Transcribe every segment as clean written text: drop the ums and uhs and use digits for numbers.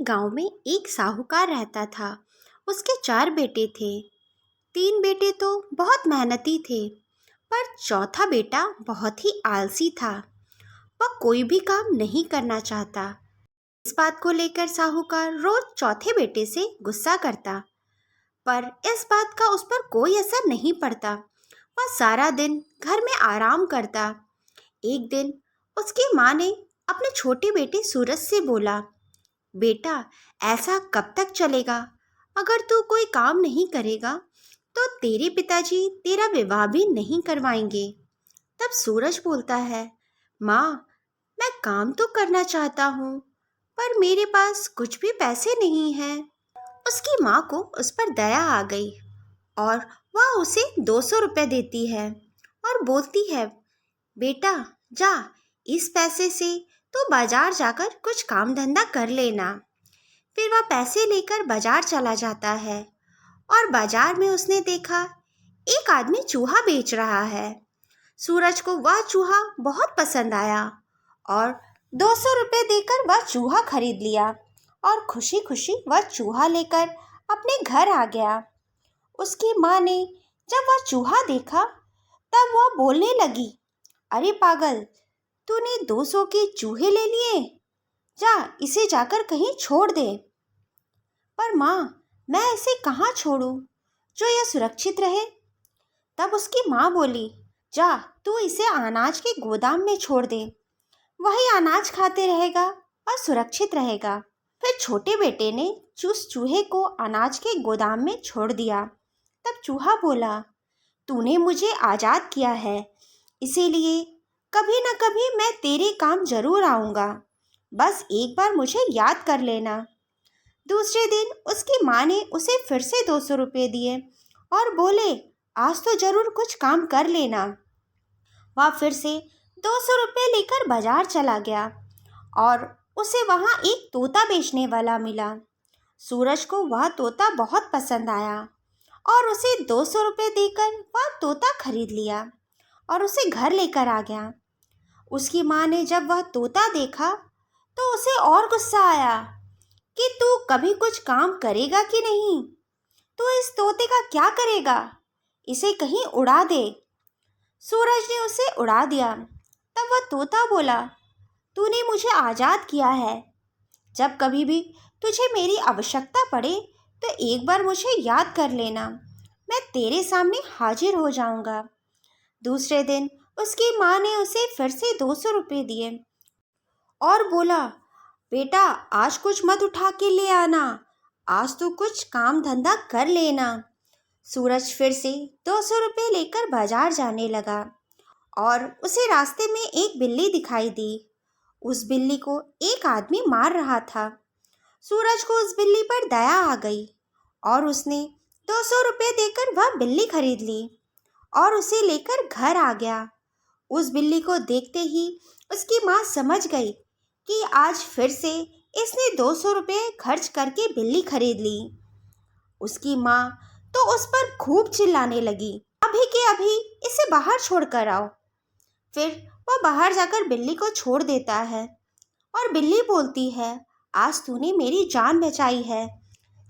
गांव में एक साहूकार रहता था। उसके 4 बेटे थे। 3 बेटे तो बहुत मेहनती थे, पर चौथा बेटा बहुत ही आलसी था। वह कोई भी काम नहीं करना चाहता। इस बात को लेकर साहूकार रोज चौथे बेटे से गुस्सा करता, पर इस बात का उस पर कोई असर नहीं पड़ता। वह सारा दिन घर में आराम करता। एक दिन उसकी माँ ने अपने छोटे बेटे सूरज से बोला, बेटा, ऐसा कब तक चलेगा? अगर तू कोई काम नहीं करेगा तो तेरे पिताजी तेरा विवाह भी नहीं करवाएंगे। तब सूरज बोलता है, माँ, मैं काम तो करना चाहता हूँ, पर मेरे पास कुछ भी पैसे नहीं हैं। उसकी माँ को उस पर दया आ गई और वह उसे 200 रुपये देती है और बोलती है, बेटा, जा, इस पैसे से तो बाजार जाकर कुछ काम धंधा कर लेना। फिर वह पैसे लेकर बाजार चला जाता है और बाजार में उसने देखा एक आदमी चूहा बेच रहा है। सूरज को वह चूहा बहुत पसंद आया और 200 रुपये देकर वह चूहा खरीद लिया और खुशी खुशी वह चूहा लेकर अपने घर आ गया। उसकी माँ ने जब वह चूहा देखा तब वह बोलने लगी, अरे पागल, तूने 200 के चूहे ले लिए? जा, इसे जाकर कहीं छोड़ दे। पर माँ, मैं इसे कहाँ छोड़ूं जो यह सुरक्षित रहे? तब उसकी माँ बोली, जा, तू इसे अनाज के गोदाम में छोड़ दे। वही अनाज खाते रहेगा और सुरक्षित रहेगा। फिर छोटे बेटे ने उस चूहे को अनाज के गोदाम में छोड़ दिया। तब चूहा बोला, तूने मुझे आज़ाद किया है, इसीलिए कभी न कभी मैं तेरे काम जरूर आऊँगा। बस एक बार मुझे याद कर लेना। दूसरे दिन उसकी माँ ने उसे फिर से 200 रुपये दिए और बोले, आज तो जरूर कुछ काम कर लेना। वह फिर से 200 रुपये लेकर बाजार चला गया और उसे वहाँ एक तोता बेचने वाला मिला। सूरज को वह तोता बहुत पसंद आया और उसे 200 रुपये देकर वह तोता खरीद लिया और उसे घर लेकर आ गया। उसकी माँ ने जब वह तोता देखा तो उसे और गुस्सा आया कि तू कभी कुछ काम करेगा कि नहीं? तू इस तोते का क्या करेगा? इसे कहीं उड़ा दे। सूरज ने उसे उड़ा दिया। तब वह तोता बोला, तूने मुझे आज़ाद किया है। जब कभी भी तुझे मेरी आवश्यकता पड़े तो एक बार मुझे याद कर लेना, मैं तेरे सामने हाजिर हो जाऊंगा। दूसरे दिन उसकी माँ ने उसे फिर से 200 रुपये दिए और बोला, बेटा, आज कुछ मत उठा के ले आना, आज तो कुछ काम धंधा कर लेना। सूरज फिर से 200 रुपये लेकर बाजार जाने लगा और उसे रास्ते में एक बिल्ली दिखाई दी। उस बिल्ली को एक आदमी मार रहा था। सूरज को उस बिल्ली पर दया आ गई और उसने 200 रुपये देकर वह बिल्ली खरीद ली और उसे लेकर घर आ गया। उस बिल्ली को देखते ही उसकी माँ समझ गई कि आज फिर से इसने 200 रुपये खर्च करके बिल्ली खरीद ली। उसकी माँ तो उस पर खूब चिल्लाने लगी, अभी के अभी इसे बाहर छोड़ कर आओ। फिर वह बाहर जाकर बिल्ली को छोड़ देता है और बिल्ली बोलती है, आज तूने मेरी जान बचाई है।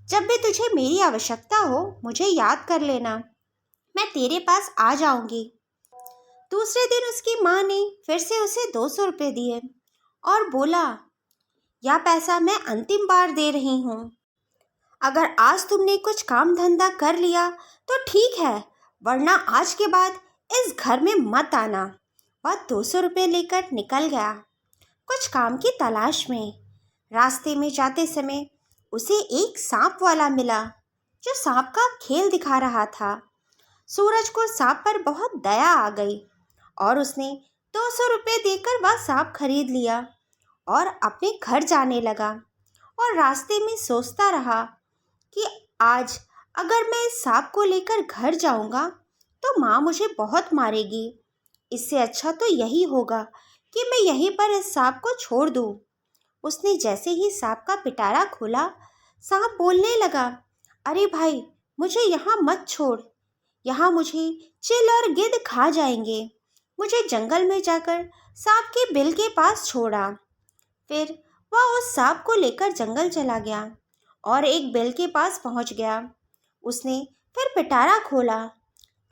जब भी तुझे मेरी आवश्यकता हो मुझे याद कर लेना, मैं तेरे पास आ जाऊंगी। दूसरे दिन उसकी माँ ने फिर से उसे 200 रुपये दिए और बोला, यह पैसा मैं अंतिम बार दे रही हूँ। अगर आज तुमने कुछ काम धंधा कर लिया तो ठीक है, वरना आज के बाद इस घर में मत आना। वह 200 रुपये लेकर निकल गया कुछ काम की तलाश में। रास्ते में जाते समय उसे एक सांप वाला मिला जो सांप का खेल दिखा रहा था। सूरज को सांप पर बहुत दया आ गई और उसने 200 रुपये देकर वह सांप खरीद लिया और अपने घर जाने लगा और रास्ते में सोचता रहा कि आज अगर मैं इस सांप को लेकर घर जाऊंगा तो माँ मुझे बहुत मारेगी। इससे अच्छा तो यही होगा कि मैं यहीं पर इस सांप को छोड़ दूँ। उसने जैसे ही सांप का पिटारा खोला, सांप बोलने लगा, अरे भाई, मुझे यहाँ मत छोड़, यहाँ मुझे चील और गिद्ध खा जाएंगे। मुझे जंगल में जाकर सांप के बिल के पास छोड़ा। फिर वह उस सांप को लेकर जंगल चला गया और एक बेल के पास पहुंच गया। उसने फिर पिटारा खोला।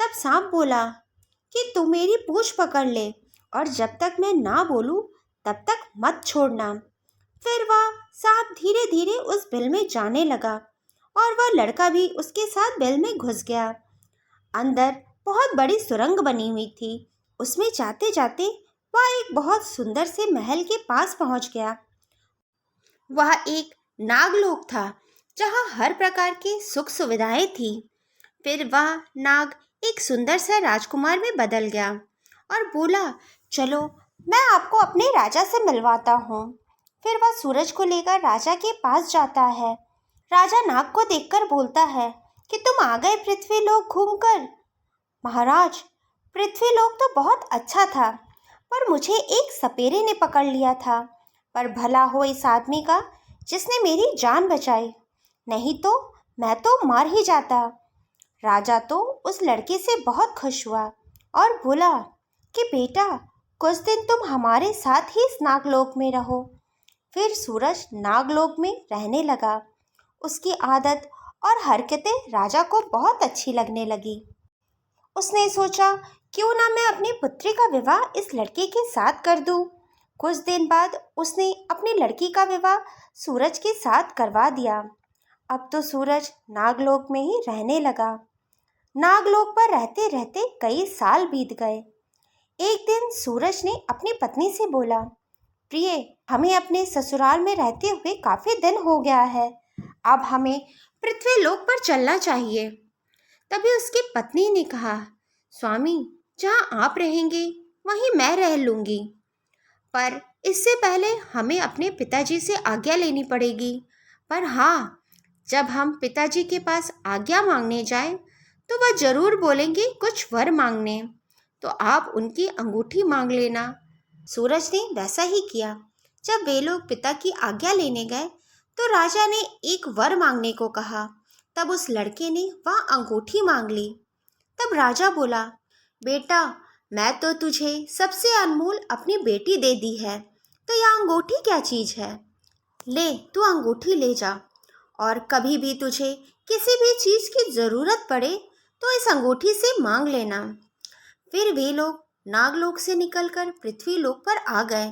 तब सांप बोला कि तू मेरी पूंछ पकड़ ले और जब तक मैं ना बोलूं तब तक मत छोड़ना। फिर वह सांप धीरे धीरे उस बिल में जाने लगा और वह लड़का भी उसके साथ बिल में घुस गया। अंदर बहुत बड़ी सुरंग बनी हुई थी। उसमें जाते जाते वह एक बहुत सुंदर से महल के पास पहुंच गया। वह एक नागलोक था जहां हर प्रकार की सुख सुविधाएं थी। फिर वह नाग एक सुंदर सा राजकुमार में बदल गया और बोला, चलो मैं आपको अपने राजा से मिलवाता हूँ। फिर वह सूरज को लेकर राजा के पास जाता है। राजा नाग को देखकर बोलता है कि तुम आ गए पृथ्वी लोक घूमकर। महाराज, पृथ्वी लोक तो बहुत अच्छा था, पर मुझे एक सपेरे ने पकड़ लिया था। पर भला हो इस आदमी का जिसने मेरी जान बचाई, नहीं तो मैं तो मर ही जाता। राजा तो उस लड़के से बहुत खुश हुआ और बोला कि बेटा, कुछ दिन तुम हमारे साथ ही इस नागलोक में रहो। फिर सूरज नागलोक में रहने लगा। उसकी आदत और हरकतें राजा को बहुत अच्छी लगने लगी। उसने सोचा, क्यों ना मैं अपनी पुत्री का विवाह इस लड़के के साथ कर दूं। कुछ दिन बाद उसने अपनी लड़की का विवाह सूरज के साथ करवा दिया। अब तो सूरज नागलोक में ही रहने लगा। नागलोक पर रहते रहते कई साल बीत गए। एक दिन सूरज ने अपनी पत्नी से बोला, प्रिय, हमें अपने ससुराल में रहते हुए काफी दिन हो गया है। अब हमें पृथ्वी लोक पर चलना चाहिए। तभी उसकी पत्नी ने कहा, स्वामी, जहाँ आप रहेंगे वहीं मैं रह लूंगी, पर इससे पहले हमें अपने पिताजी से आज्ञा लेनी पड़ेगी। पर हाँ, जब हम पिताजी के पास आज्ञा मांगने जाएं तो वह जरूर बोलेंगे कुछ वर मांगने, तो आप उनकी अंगूठी मांग लेना। सूरज ने वैसा ही किया। जब वे लोग पिता की आज्ञा लेने गए तो राजा ने एक वर मांगने को कहा। तब उस लड़के ने वह अंगूठी मांग ली। तब राजा बोला, बेटा, मैं तो तुझे सबसे अनमोल अपनी बेटी दे दी है, तो यह अंगूठी क्या चीज़ है? ले, तू अंगूठी ले जा, और कभी भी तुझे किसी भी चीज़ की ज़रूरत पड़े तो इस अंगूठी से मांग लेना। फिर वे लोग नागलोक से निकलकर पृथ्वी लोक पर आ गए।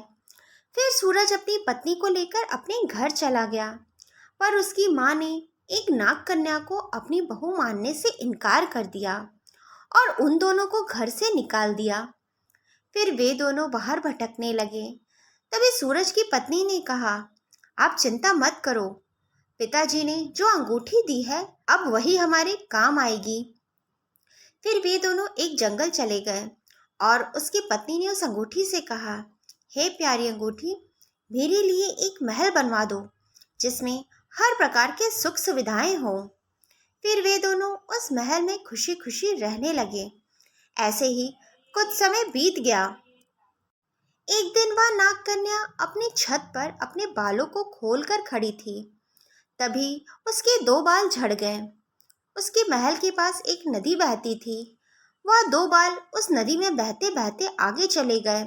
फिर सूरज अपनी पत्नी को लेकर अपने घर चला गया, पर उसकी माँ ने एक नाग कन्या को अपनी बहू मानने से इनकार कर दिया और उन दोनों को घर से निकाल दिया। फिर वे दोनों बाहर भटकने लगे। तभी सूरज की पत्नी ने कहा, आप चिंता मत करो, पिताजी ने जो अंगूठी दी है अब वही हमारे काम आएगी। फिर वे दोनों एक जंगल चले गए और उसकी पत्नी ने उस अंगूठी से कहा, हे प्यारी अंगूठी, मेरे लिए एक महल बनवा दो जिसमें हर प्रकार के सुख सुविधाएं हों। फिर वे दोनों उस महल में खुशी खुशी रहने लगे। ऐसे ही कुछ समय बीत गया। एक दिन वह नाग कन्या अपनी छत पर अपने बालों को खोलकर खड़ी थी। तभी उसके दो बाल झड़ गए। उसके महल के पास एक नदी बहती थी। वह दो बाल उस नदी में बहते बहते आगे चले गए।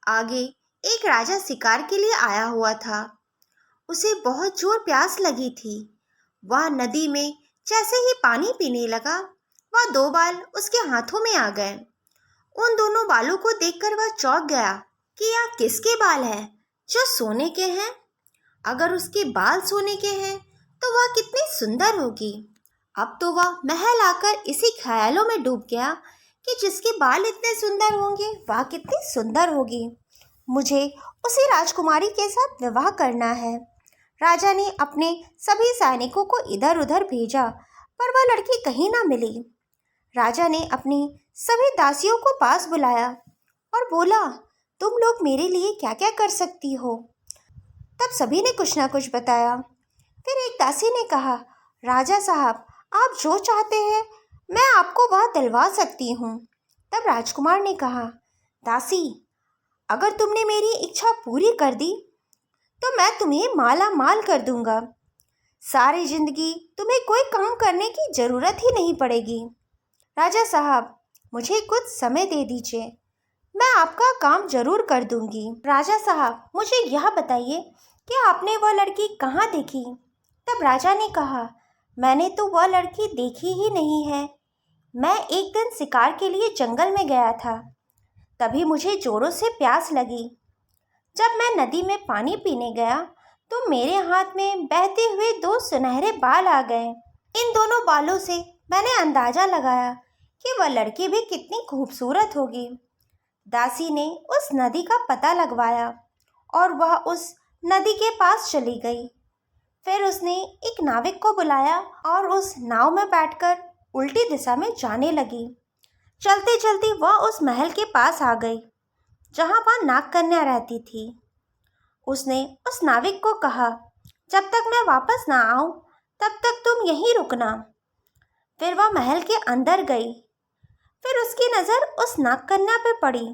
आगे एक राजा शिकार के लिए आया हुआ था। उसे बहुत जोर प्यास लगी थी। वह नदी में जैसे ही पानी पीने लगा, वह दो बाल उसके हाथों में आ गए। उन दोनों बालों को देखकर वह चौंक गया कि यह किसके बाल हैं जो सोने के हैं। अगर उसके बाल सोने के हैं तो वह कितनी सुंदर होगी। अब तो वह महल आकर इसी ख्यालों में डूब गया कि जिसके बाल इतने सुंदर होंगे वह कितनी सुंदर होगी। मुझे उसी राजकुमारी के साथ विवाह करना है। राजा ने अपने सभी सैनिकों को इधर उधर भेजा, पर वह लड़की कहीं ना मिली। राजा ने अपनी सभी दासियों को पास बुलाया और बोला, तुम लोग मेरे लिए क्या क्या कर सकती हो? तब सभी ने कुछ ना कुछ बताया। फिर एक दासी ने कहा, राजा साहब, आप जो चाहते हैं मैं आपको वह दिलवा सकती हूँ। तब राजकुमार ने कहा, दासी, अगर तुमने मेरी इच्छा पूरी कर दी तो मैं तुम्हें माला माल कर दूंगा। सारी जिंदगी तुम्हें कोई काम करने की जरूरत ही नहीं पड़ेगी। राजा साहब, मुझे कुछ समय दे दीजिए, मैं आपका काम जरूर कर दूंगी। राजा साहब, मुझे यह बताइए कि आपने वह लड़की कहाँ देखी? तब राजा ने कहा, मैंने तो वह लड़की देखी ही नहीं है। मैं एक दिन शिकार के लिए जंगल में गया था। तभी मुझे जोरों से प्यास लगी। जब मैं नदी में पानी पीने गया तो मेरे हाथ में बहते हुए दो सुनहरे बाल आ गए। इन दोनों बालों से मैंने अंदाजा लगाया कि वह लड़की भी कितनी खूबसूरत होगी। दासी ने उस नदी का पता लगवाया और वह उस नदी के पास चली गई। फिर उसने एक नाविक को बुलाया और उस नाव में बैठकर उल्टी दिशा में जाने लगी। चलते चलते वह उस महल के पास आ गई जहाँ वह नाग कन्या रहती थी। उसने उस नाविक को कहा, जब तक मैं वापस ना आऊं तब तक तुम यहीं रुकना। फिर वह महल के अंदर गई। फिर उसकी नज़र उस नाग कन्या पे पड़ी।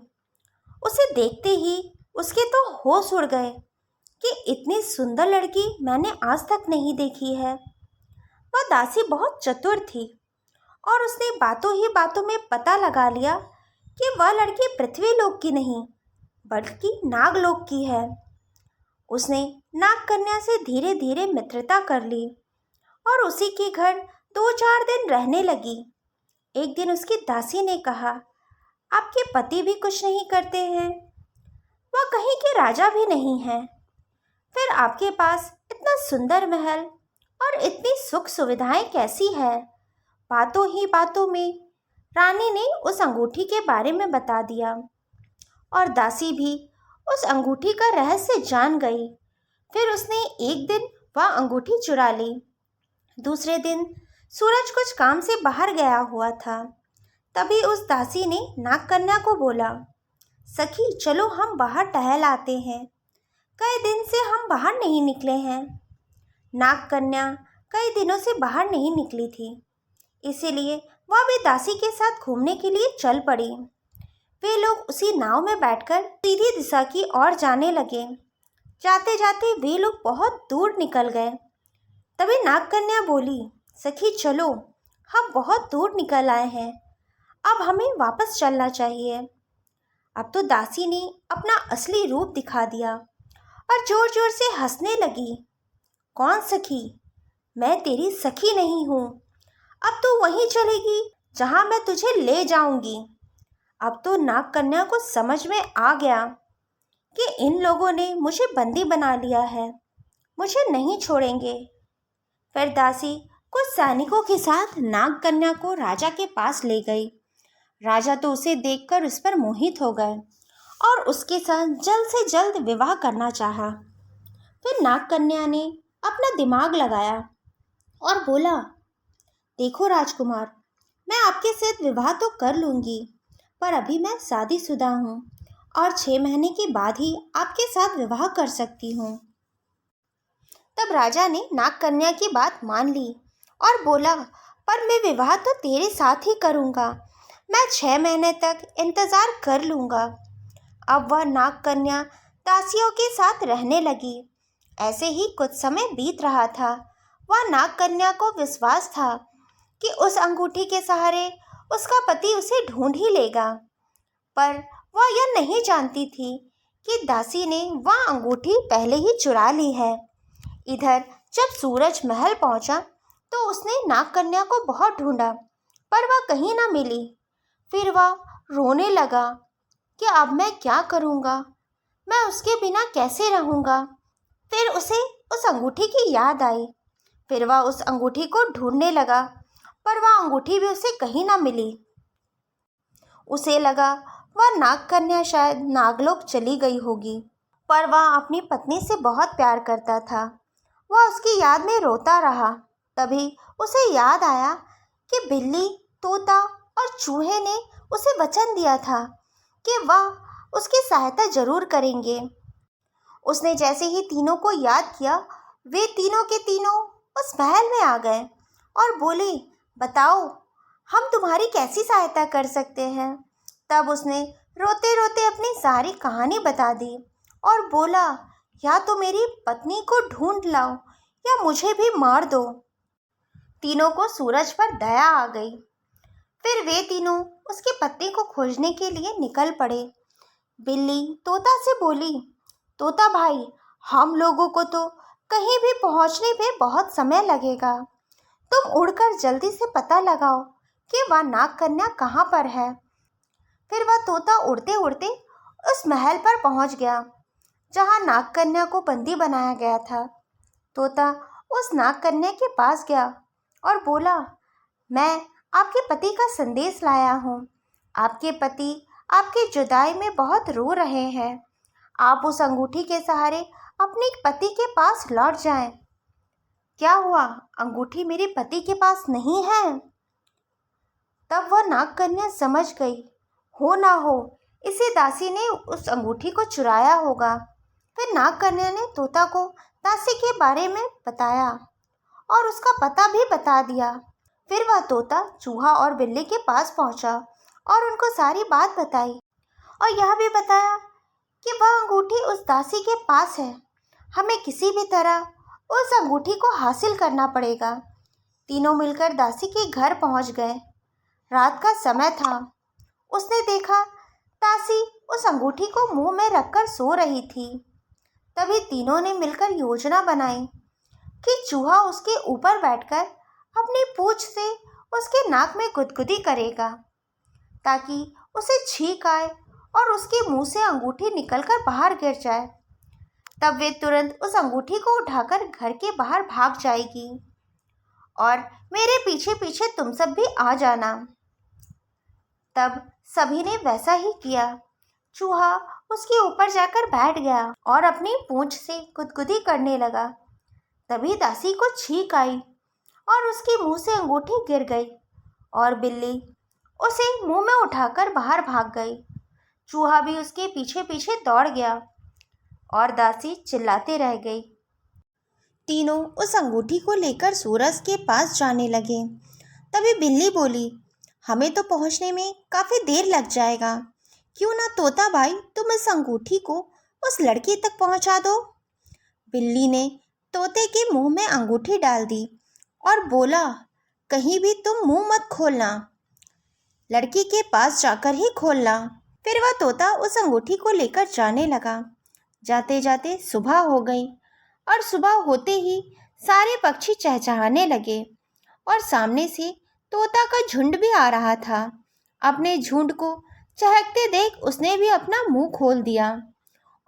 उसे देखते ही उसके तो होश उड़ गए कि इतनी सुंदर लड़की मैंने आज तक नहीं देखी है। वह दासी बहुत चतुर थी और उसने बातों ही बातों में पता लगा लिया कि वह लड़की पृथ्वी लोक की नहीं बल्कि नागलोक की है। उसने नाग कन्या से धीरे धीरे मित्रता कर ली और उसी के घर 2-4 दिन रहने लगी। एक दिन उसकी दासी ने कहा, आपके पति भी कुछ नहीं करते हैं, वह कहीं के राजा भी नहीं हैं, फिर आपके पास इतना सुंदर महल और इतनी सुख सुविधाएं कैसी है? बातों ही बातों में रानी ने उस अंगूठी के बारे में बता दिया और दासी भी उस अंगूठी का रहस्य जान गई। फिर उसने एक दिन वह अंगूठी चुरा ली। दूसरे दिन सूरज कुछ काम से बाहर गया हुआ था। तभी उस दासी ने नाग कन्या को बोला, सखी चलो हम बाहर टहल आते हैं, कई दिन से हम बाहर नहीं निकले हैं। नाग कन्या कई दिनों से बाहर नहीं निकली थी, इसीलिए वह भी दासी के साथ घूमने के लिए चल पड़ी। वे लोग उसी नाव में बैठकर सीधी दिशा की ओर जाने लगे। जाते जाते वे लोग बहुत दूर निकल गए। तभी नाग कन्या बोली, सखी चलो हम बहुत दूर निकल आए हैं, अब हमें वापस चलना चाहिए। अब तो दासी ने अपना असली रूप दिखा दिया और जोर जोर से हंसने लगी। कौन सखी? मैं तेरी सखी नहीं हूँ। अब तो वहीं चलेगी जहाँ मैं तुझे ले जाऊंगी। अब तो नाग कन्या को समझ में आ गया कि इन लोगों ने मुझे बंदी बना लिया है, मुझे नहीं छोड़ेंगे। फिर दासी कुछ सैनिकों के साथ नाग कन्या को राजा के पास ले गई। राजा तो उसे देखकर उस पर मोहित हो गए और उसके साथ जल्द से जल्द विवाह करना चाहा। फिर नाग कन्या ने अपना दिमाग लगाया और बोला, देखो राजकुमार, मैं आपके साथ विवाह तो कर लूँगी, पर अभी मैं शादीशुदा हूँ और 6 महीने के बाद ही आपके साथ विवाह कर सकती हूँ। तब राजा ने नाग कन्या की बात मान ली और बोला, पर मैं विवाह तो तेरे साथ ही करूँगा, मैं 6 महीने तक इंतज़ार कर लूँगा। अब वह नाग कन्या दासियों के साथ रहने लगी। ऐसे ही कुछ समय बीत रहा था। वह नाग कन्या को विश्वास था कि उस अंगूठी के सहारे उसका पति उसे ढूंढ ही लेगा, पर वह यह नहीं जानती थी कि दासी ने वह अंगूठी पहले ही चुरा ली है। इधर जब सूरज महल पहुंचा तो उसने नाग कन्या को बहुत ढूंढा, पर वह कहीं ना मिली। फिर वह रोने लगा कि अब मैं क्या करूँगा, मैं उसके बिना कैसे रहूँगा। फिर उसे उस अंगूठी की याद आई। फिर वह उस अंगूठी को ढूंढने लगा, पर वह अंगूठी भी उसे कहीं ना मिली। उसे लगा वह नाग कन्या शायद नागलोक चली गई होगी, पर वह अपनी पत्नी से बहुत प्यार करता था। वह उसकी याद में रोता रहा। तभी उसे याद आया कि बिल्ली, तोता और चूहे ने उसे वचन दिया था कि वह उसकी सहायता जरूर करेंगे। उसने जैसे ही तीनों को याद किया, वे तीनों के तीनों उस महल में आ गए और बोले, बताओ हम तुम्हारी कैसी सहायता कर सकते हैं। तब उसने रोते रोते अपनी सारी कहानी बता दी और बोला, या तो मेरी पत्नी को ढूंढ लाओ या मुझे भी मार दो। तीनों को सूरज पर दया आ गई। फिर वे तीनों उसकी पत्नी को खोजने के लिए निकल पड़े। बिल्ली तोता से बोली, तोता भाई हम लोगों को तो कहीं भी पहुंचने में बहुत समय लगेगा। तुम उड़कर जल्दी से पता लगाओ कि वह नागकन्या कहाँ पर है। फिर वह तोता उड़ते उड़ते उस महल पर पहुंच गया जहाँ नागकन्या को बंदी बनाया गया था। तोता उस नागकन्या के पास गया और बोला, मैं आपके पति का संदेश लाया हूँ। आपके पति आपकी जुदाई में बहुत रो रहे हैं। आप उस अंगूठी के सहारे अपने पति के पास लौट जाएं। क्या हुआ, अंगूठी मेरे पति के पास नहीं है? तब वह नागकन्या समझ गई, हो ना हो इसी दासी ने उस अंगूठी को चुराया होगा। फिर नागकन्या ने तोता को दासी के बारे में बताया और उसका पता भी बता दिया। फिर वह तोता चूहा और बिल्ली के पास पहुंचा और उनको सारी बात बताई और यह भी बताया कि वह अंगूठी उस दासी के पास है। हमें किसी भी तरह उस अंगूठी को हासिल करना पड़ेगा। तीनों मिलकर दासी के घर पहुंच गए। रात का समय था। उसने देखा दासी उस अंगूठी को मुंह में रखकर सो रही थी। तभी तीनों ने मिलकर योजना बनाई कि चूहा उसके ऊपर बैठकर अपनी पूंछ से उसके नाक में गुदगुदी करेगा ताकि उसे छींक आए और उसके मुंह से अंगूठी निकलकर बाहर गिर जाए। तब वे तुरंत उस अंगूठी को उठाकर घर के बाहर भाग जाएगी और मेरे पीछे पीछे तुम सब भी आ जाना। तब सभी ने वैसा ही किया। चूहा उसके ऊपर जाकर बैठ गया और अपनी पूंछ से गुदगुदी करने लगा। तभी दासी को छींक आई और उसके मुंह से अंगूठी गिर गई और बिल्ली उसे मुंह में उठाकर बाहर भाग गई। चूहा भी उसके पीछे पीछे दौड़ गया और दासी चिल्लाते रह गई। तीनों उस अंगूठी को लेकर सूरज के पास जाने लगे। तभी बिल्ली बोली, हमें तो पहुंचने में काफ़ी देर लग जाएगा। क्यों ना तोता भाई तुम इस अंगूठी को उस लड़की तक पहुंचा दो। बिल्ली ने तोते के मुंह में अंगूठी डाल दी और बोला, कहीं भी तुम मुंह मत खोलना, लड़की के पास जाकर ही खोलना। फिर वह तोता उस अंगूठी को लेकर जाने लगा। जाते जाते सुबह हो गई और सुबह होते ही सारे पक्षी चहचहाने लगे और सामने से तोता का झुंड भी आ रहा था। अपने झुंड को चहकते देख उसने भी अपना मुंह खोल दिया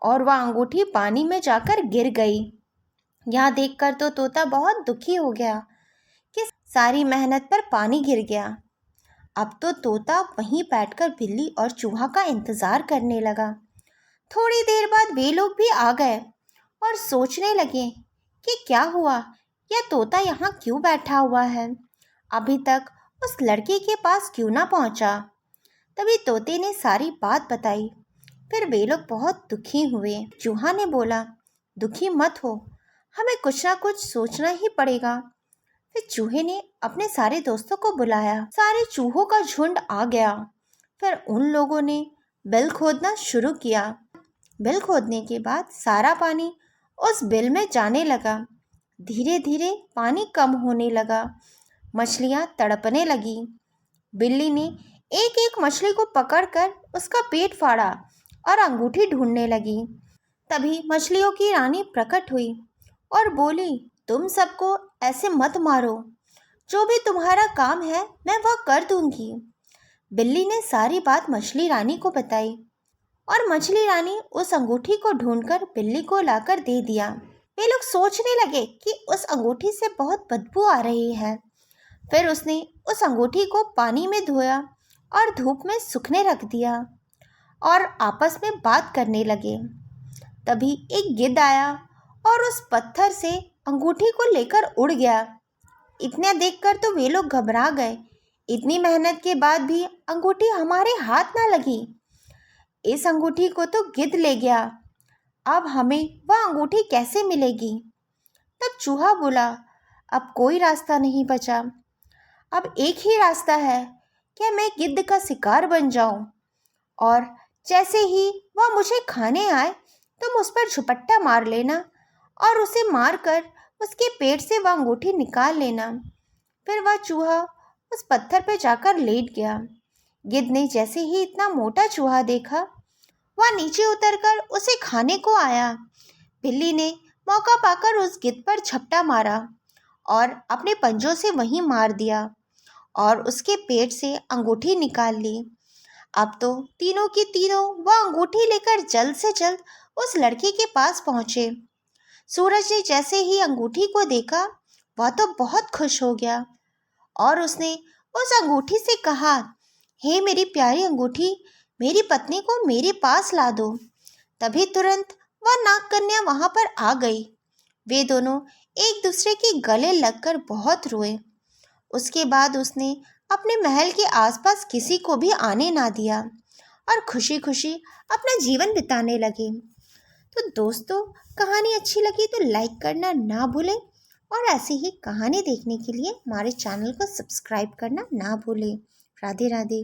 और वह अंगूठी पानी में जाकर गिर गई। यह देखकर तो तोता बहुत दुखी हो गया कि सारी मेहनत पर पानी गिर गया। अब तो तोता वहीं बैठकर बिल्ली और चूहा का इंतजार करने लगा। थोड़ी देर बाद वे लोग भी आ गए और सोचने लगे कि क्या हुआ, यह तोता यहाँ क्यों बैठा हुआ है, अभी तक उस लड़की के पास क्यों ना पहुँचा। तभी तोते ने सारी बात बताई। फिर वे लोग बहुत दुखी हुए। चूहा ने बोला, दुखी मत हो, हमें कुछ ना कुछ सोचना ही पड़ेगा। फिर चूहे ने अपने सारे दोस्तों को बुलाया। सारे चूहों का झुंड आ गया। फिर उन लोगों ने बिल खोदना शुरू किया। बिल खोदने के बाद सारा पानी उस बिल में जाने लगा। धीरे धीरे पानी कम होने लगा। मछलियाँ तड़पने लगी। बिल्ली ने एक एक मछली को पकड़कर उसका पेट फाड़ा और अंगूठी ढूंढने लगी। तभी मछलियों की रानी प्रकट हुई और बोली, तुम सबको ऐसे मत मारो, जो भी तुम्हारा काम है मैं वह कर दूंगी। बिल्ली ने सारी बात मछली रानी को बताई और मछली रानी उस अंगूठी को ढूंढकर बिल्ली को लाकर दे दिया। वे लोग सोचने लगे कि उस अंगूठी से बहुत बदबू आ रही है। फिर उसने उस अंगूठी को पानी में धोया और धूप में सूखने रख दिया और आपस में बात करने लगे। तभी एक गिद्ध आया और उस पत्थर से अंगूठी को लेकर उड़ गया। इतना देखकर तो वे लोग घबरा गए। इतनी मेहनत के बाद भी अंगूठी हमारे हाथ ना लगी। इस अंगूठी को तो गिद्ध ले गया। अब हमें वह अंगूठी कैसे मिलेगी? तब चूहा बोला, अब कोई रास्ता नहीं बचा। अब एक ही रास्ता है, क्या मैं गिद्ध का शिकार बन जाऊं और जैसे ही वह मुझे खाने आए तुम उस पर झपट्टा मार लेना और उसे मारकर उसके पेट से वह अंगूठी निकाल लेना। फिर वह चूहा उस पत्थर पर जाकर लेट गया। गिद्ध ने जैसे ही इतना मोटा चूहा देखा, वह नीचे उतरकर उसे खाने को आया। बिल्ली ने मौका पाकर उस गिद्ध पर झपटा मारा और अपने पंजों से वहीं मार दिया और उसके पेट से अंगूठी निकाल ली। अब तो तीनों की तीनों वह अंगूठी लेकर जल्द से जल्द उस लड़के के पास पहुंचे। सूरज ने जैसे ही अंगूठी को देखा, वह तो बहुत खुश हो गया और उसने उस अंगूठी से कहा, हे मेरी प्यारी अंगूठी, मेरी पत्नी को मेरे पास ला दो। तभी तुरंत वह नागकन्या वहां पर आ गई। वे दोनों एक दूसरे के गले लगकर बहुत रोए। उसके बाद उसने अपने महल के आसपास किसी को भी आने ना दिया और खुशी खुशी अपना जीवन बिताने लगे। तो दोस्तों, कहानी अच्छी लगी तो लाइक करना ना भूलें और ऐसी ही कहानी देखने के लिए हमारे चैनल को सब्सक्राइब करना ना भूलें। राधे राधे।